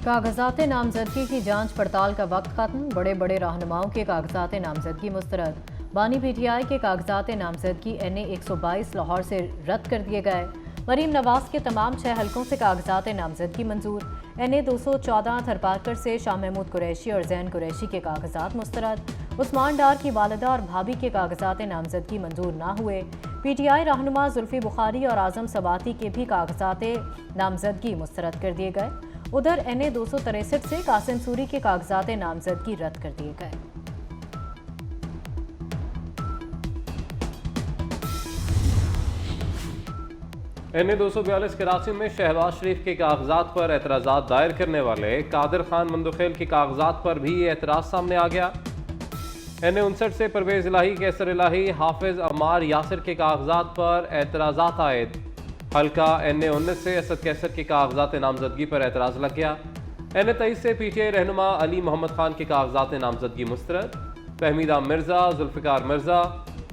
कागजात नामजदगी की जांच पड़ताल का वक्त खत्म। बड़े बड़े रहनुमाओं के कागजात नामजदगी मुस्तरद। बानी पीटीआई के कागजात नामजदगी NA 122 लाहौर से रद्द कर दिए गए। मरीम नवाज के तमाम 6 हलकों से कागजात नामजदगी मंजूर। NA 214 थरपारकर से शाह महमूद कुरैशी और जैन कुरैशी के कागजात मुस्तरद। उस्मान डार की वालिदा और भाभी के कागजात नामजदगी मंजूर ना हुए। PTI रहनुमा जुल्फी बुखारी और आजम सबाती के भी कागजात नामजदगी मुस्तरद कर दिए गए। उधर NA 263 से कासिम सूरी के कागजात नामजदगी रद्द कर दिए गए। NA 242 कराची में शहबाज शरीफ के कागजात पर एतराज़ात दायर करने वाले कादिर खान मंदुखेल के कागजात पर भी ये एतराज़ सामने आ गया। NA 59 से परवेज इलाही, कैसर इलाही, हाफिज अमार यासिर के कागजात पर एतराज़ात आयद। हल्का NA 19 से असद कैसर के कागजात नामजदगी पर एतराज़ लग गया। NA 23 से PTI रहनुमा अली मोहम्मद खान के कागजात नामजदगी मुस्तरद। फहमीदा मिर्ज़ा, जुल्फ़िकार मिर्ज़ा,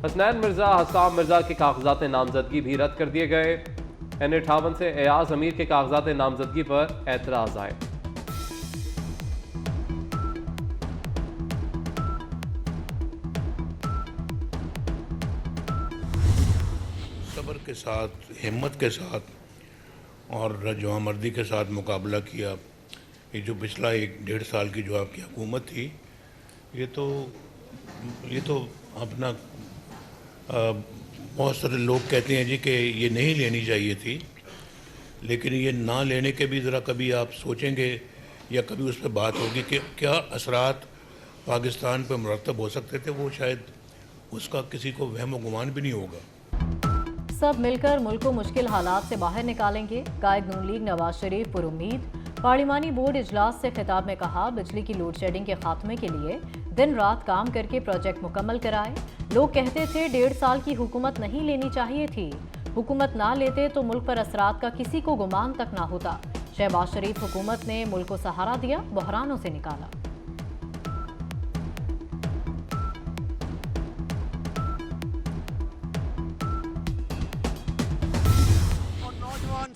हसनैन मिर्ज़ा, हसाम मिर्ज़ा के कागजात नामजदगी भी रद्द कर दिए गए। NA 58 से एयाज अमीर के कागजात नामजदगी पर एतराज़ आए। सब्र के साथ, हिम्मत के साथ और जवामर्दी के साथ मुकाबला किया। ये जो पिछला 1-1.5 साल की जो आपकी हुकूमत थी, ये तो अपना बहुत सारे लोग कहते हैं जी कि ये नहीं लेनी चाहिए थी, लेकिन ये ना लेने के भी ज़रा कभी आप सोचेंगे या कभी उस पर बात होगी कि क्या असरात पाकिस्तान पर मुरतब हो सकते थे, वो शायद उसका किसी को वहम व गुमान भी नहीं होगा। सब मिलकर मुल्क को मुश्किल हालात से बाहर निकालेंगे। कायद नून लीग नवाज शरीफ पुरुम्मीद। पार्लिमानी बोर्ड इजलास से खिताब में कहा, बिजली की लोड शेडिंग के खात्मे के लिए दिन रात काम करके प्रोजेक्ट मुकम्मल कराए। लोग कहते थे 1.5 साल की हुकूमत नहीं लेनी चाहिए थी। हुकूमत ना लेते तो मुल्क पर असरात का किसी को गुमान तक ना होता। शहबाज शरीफ हुकूमत ने मुल्क को सहारा दिया, बहरानों से निकाला।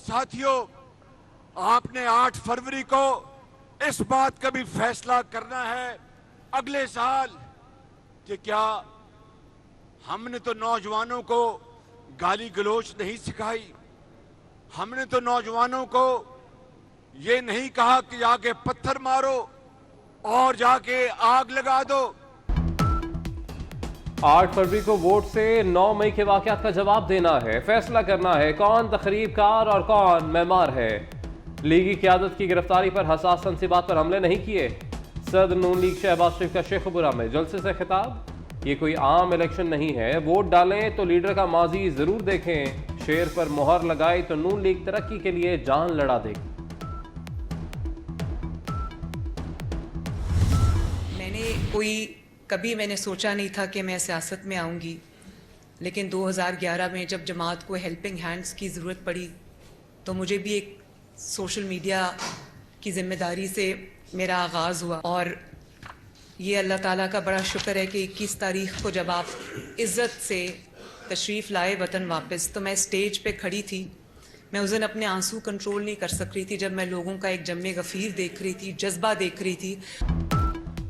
साथियों, आपने 8 फरवरी को इस बात का भी फैसला करना है अगले साल कि क्या हमने तो नौजवानों को गाली गलोच नहीं सिखाई, हमने तो नौजवानों को ये नहीं कहा कि जाके पत्थर मारो और जाके आग लगा दो। 8 फरवरी को वोट से 9 मई के वाक़यात का जवाब देना है। फैसला करना है कौन तखरीबकार और कौन मेमार है। लीगी क़यादत की गिरफ्तारी पर हसास तनसीबात पर हमले नहीं किए। सदर नून लीग शहबाज शरीफ का शेखपुरा में जलसे से खिताब। ये कोई आम इलेक्शन नहीं है, वोट डालें तो लीडर का माजी ज़रूर देखें। शेर पर मोहर लगाई तो नून लीग तरक्की के लिए जान लड़ा देगी। कभी मैंने सोचा नहीं था कि मैं सियासत में आऊँगी, लेकिन 2011 में जब जमात को हेल्पिंग हैंड्स की ज़रूरत पड़ी तो मुझे भी एक सोशल मीडिया की ज़िम्मेदारी से मेरा आगाज़ हुआ। और ये अल्लाह ताला का बड़ा शुक्र है कि 21 तारीख़ को जब आप इज़्ज़त से तशरीफ़ लाए वतन वापस, तो मैं स्टेज पे खड़ी थी। मैं उस दिन अपने आंसू कंट्रोल नहीं कर सक रही थी जब मैं लोगों का एक जम्मे गफ़ीर देख रही थी, जज्बा देख रही थी।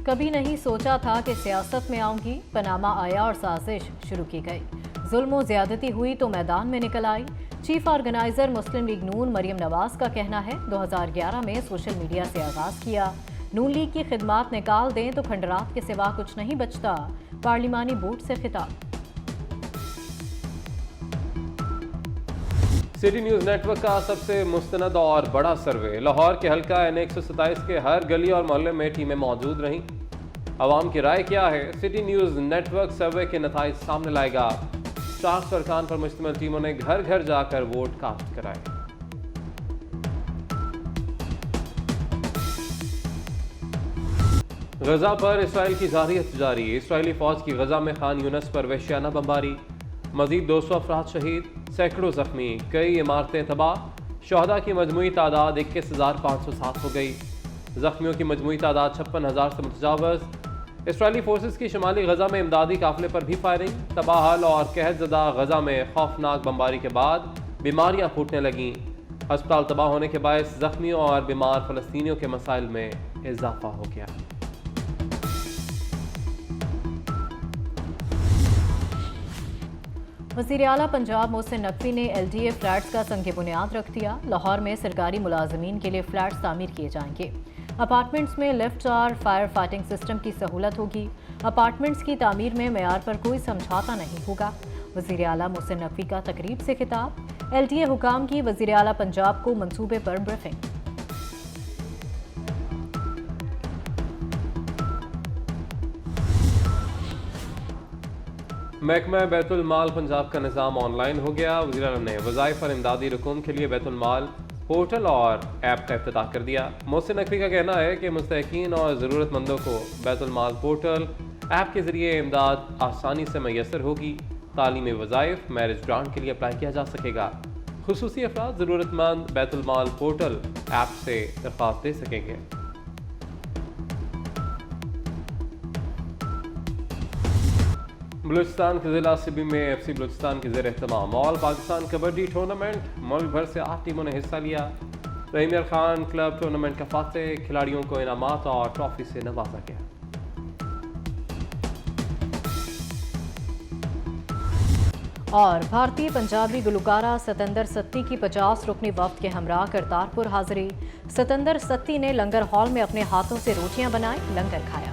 कभी नहीं सोचा था कि सियासत में आऊंगी। पनामा आया और साजिश शुरू की गई। जुल्म व ज़्यादती हुई तो मैदान में निकल आई। चीफ ऑर्गेनाइजर मुस्लिम लीग नून मरीम नवाज का कहना है, 2011 में सोशल मीडिया से आगाज़ किया। नून लीग की खिदमात निकाल दें तो खंडरात के सिवा कुछ नहीं बचता। पार्लिमानी बोर्ड से खिताब। सिटी न्यूज़ नेटवर्क का सबसे मुस्तनद और बड़ा सर्वे। लाहौर के हल्का NA 127 के हर गली और मोहल्ले में टीमें मौजूद रहीं। आवाम की राय क्या है? सिटी न्यूज़ नेटवर्क सर्वे के नताइज सामने लाएगा। 400 अरकान पर मुश्तमिल टीमों ने घर घर जाकर वोट कास्ट कराए। गजा पर इसराइल की जारी एहतजाजी। इसराइली फौज की गजा में खान यूनस पर वहशियाना बमबारी। मजीद 200 अफराद शहीद, सैकड़ों जख्मी, कई इमारतें तबाह। शहदा की मजमूई तादाद 21,507 हो गई। जख्मियों की मजमूई तादाद 56,000 से मुतजावज़। इसराइली फोर्सेस की शुमाली गजा में इमदादी काफिले पर भी फायरिंग। तबाहल और कहतज़दा गजा में खौफनाक बमबारी के बाद बीमारियां फूटने लगीं। अस्पताल तबाह होने के बायस जख्मियों और बीमार फलस्तीनियों के मसाइल में इजाफा हो गया। वज़ीर आला पंजाब मोहसिन नकवी ने LDA फ्लैट्स का संग बुनियाद रख दिया। लाहौर में सरकारी मुलाजमीन के लिए फ्लैट्स तामीर किए जाएंगे। अपार्टमेंट्स में लिफ्ट और फायर फाइटिंग सिस्टम की सहूलत होगी। अपार्टमेंट्स की तामीर में मेयार पर कोई समझौता नहीं होगा। वज़ीर आला मोहसिन नकवी का तकरीब से खिताब। LDA हुकाम की वज़ीर आला पंजाब को मंसूबे पर ब्रीफिंग। महकमा बैतुल माल पंजाब का निज़ाम ऑनलाइन हो गया। वज़ीर आला ने वज़ाइफ और इमदादी रकूम के लिए बैतुल माल पोर्टल और ऐप का इफ्तिताह कर दिया। मोहसिन नकवी का कहना है कि मुस्तहिकीन और ज़रूरतमंदों को बैतुल माल पोर्टल ऐप के ज़रिए इमदाद आसानी से मैसर होगी। तालीमी वज़ाइफ मैरिज ग्रांट के लिए अप्लाई किया जा सकेगा। खुसूसी अफराद ज़रूरतमंद बैतुल माल पोर्टल ऐप से दरख्वास्त दे सकेंगे। बलूचिस्तान के ज़िला सिबी में FC बलूचिस्तान के ज़ेर एहतमाम ऑल पाकिस्तान कबड्डी टूर्नामेंट मुल्क भर से 8 टीमों ने हिस्सा लिया। रहीम खान क्लब टूर्नामेंट का फातह, खिलाड़ियों को इनामात और ट्रॉफी से नवाजा गया। और भारतीय पंजाबी गुलकारा सतंदर सत्ती की 50 रुकनी वफ्द के हमरा करतारपुर हाजिरी। सतंदर सत्ती ने लंगर हॉल में अपने हाथों से रोटियां बनाई, लंगर खाया।